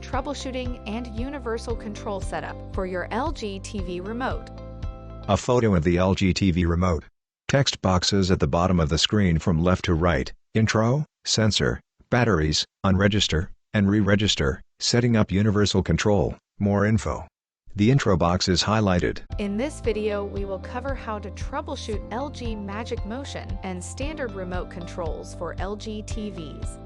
troubleshooting, and universal control setup for your LG TV remote. A photo of the LG TV remote. Text boxes at the bottom of the screen from left to right: Intro, Sensor, Batteries, Unregister, and Re-register, Setting up Universal Control, More info. The intro box is highlighted. In this video, we will cover how to troubleshoot LG Magic Motion and standard remote controls for LG TVs.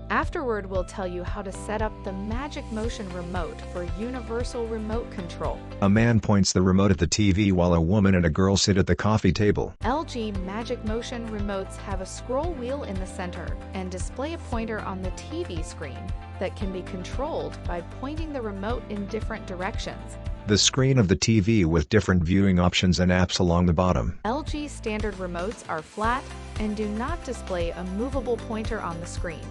Afterward, we'll tell you how to set up the Magic Motion remote for universal remote control. A man points the remote at the TV while a woman and a girl sit at the coffee table. LG Magic Motion remotes have a scroll wheel in the center and display a pointer on the TV screen that can be controlled by pointing the remote in different directions. The screen of the TV with different viewing options and apps along the bottom. LG standard remotes are flat and do not display a movable pointer on the screen.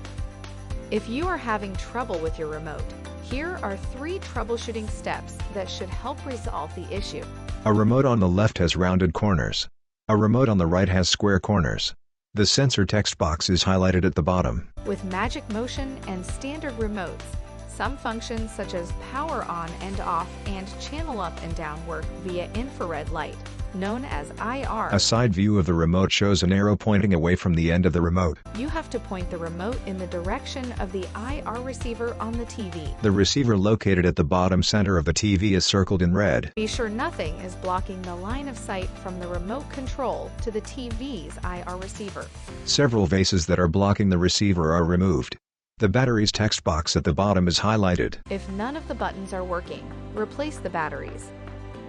If you are having trouble with your remote, here are 3 troubleshooting steps that should help resolve the issue. A remote on the left has rounded corners. A remote on the right has square corners. The sensor text box is highlighted at the bottom. With Magic Motion and standard remotes, some functions such as power on and off and channel up and down work via infrared light, known as IR. A side view of the remote shows an arrow pointing away from the end of the remote. You have to point the remote in the direction of the IR receiver on the TV. The receiver located at the bottom center of the TV is circled in red. Be sure nothing is blocking the line of sight from the remote control to the TV's IR receiver. Several vases that are blocking the receiver are removed. The batteries text box at the bottom is highlighted. If none of the buttons are working, replace the batteries.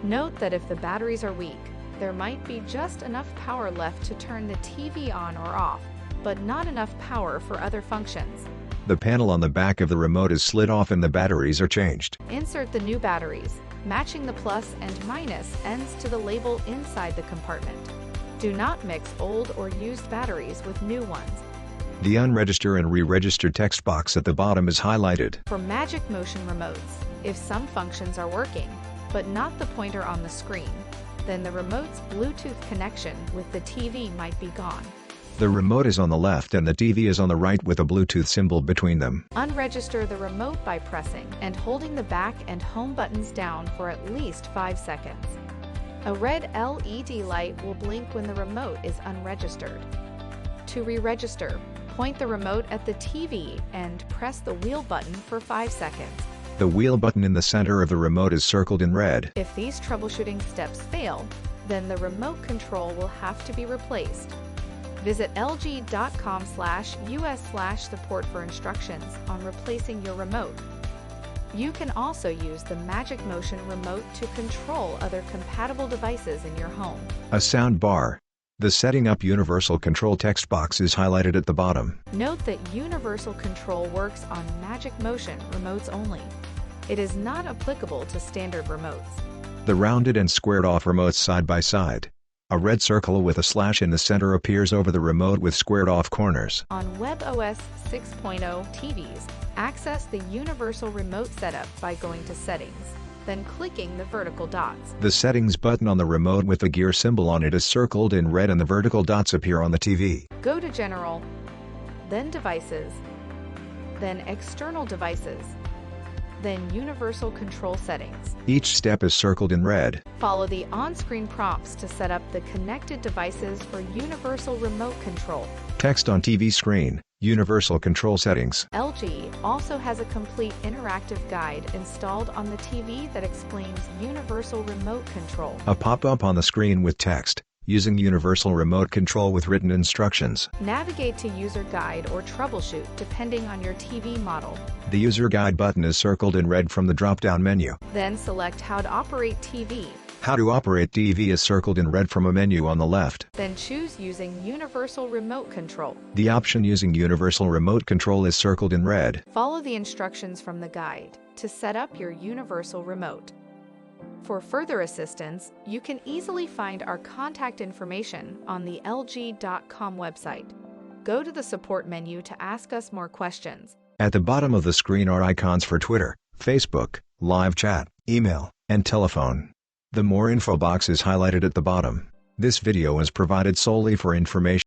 Note that if the batteries are weak, there might be just enough power left to turn the TV on or off, but not enough power for other functions. The panel on the back of the remote is slid off and the batteries are changed. Insert the new batteries, matching the plus and minus ends to the label inside the compartment. Do not mix old or used batteries with new ones. The unregister and re-register text box at the bottom is highlighted. For Magic Motion remotes, if some functions are working, but not the pointer on the screen, then the remote's Bluetooth connection with the TV might be gone. The remote is on the left and the TV is on the right with a Bluetooth symbol between them. Unregister the remote by pressing and holding the back and home buttons down for at least 5 seconds. A red LED light will blink when the remote is unregistered. To re-register, point the remote at the TV and press the wheel button for 5 seconds. The wheel button in the center of the remote is circled in red. If these troubleshooting steps fail, then the remote control will have to be replaced. Visit lg.com/us/support for instructions on replacing your remote. You can also use the Magic Motion remote to control other compatible devices in your home. A sound bar. The Setting up Universal Control text box is highlighted at the bottom. Note that Universal Control works on Magic Motion remotes only. It is not applicable to standard remotes. The rounded and squared off remotes side by side. A red circle with a slash in the center appears over the remote with squared off corners. On WebOS 6.0 TVs, access the Universal Remote setup by going to Settings, then clicking the vertical dots. The Settings button on the remote with the gear symbol on it is circled in red and the vertical dots appear on the TV. Go to General, then Devices, then External Devices, then Universal Control Settings. Each step is circled in red. Follow the on-screen prompts to set up the connected devices for Universal Remote Control. Text on TV screen, Universal Control Settings. LG also has a complete interactive guide installed on the TV that explains Universal Remote Control. A pop-up on the screen with text, using Universal Remote Control with written instructions. Navigate to User Guide or Troubleshoot depending on your TV model. The User Guide button is circled in red from the drop-down menu. Then select How to Operate TV. How to Operate TV is circled in red from a menu on the left. Then choose Using Universal Remote Control. The option Using Universal Remote Control is circled in red. Follow the instructions from the guide to set up your Universal Remote. For further assistance, you can easily find our contact information on the lg.com website. Go to the support menu to ask us more questions. At the bottom of the screen are icons for Twitter, Facebook, live chat, email, and telephone. The More info box is highlighted at the bottom. This video is provided solely for information.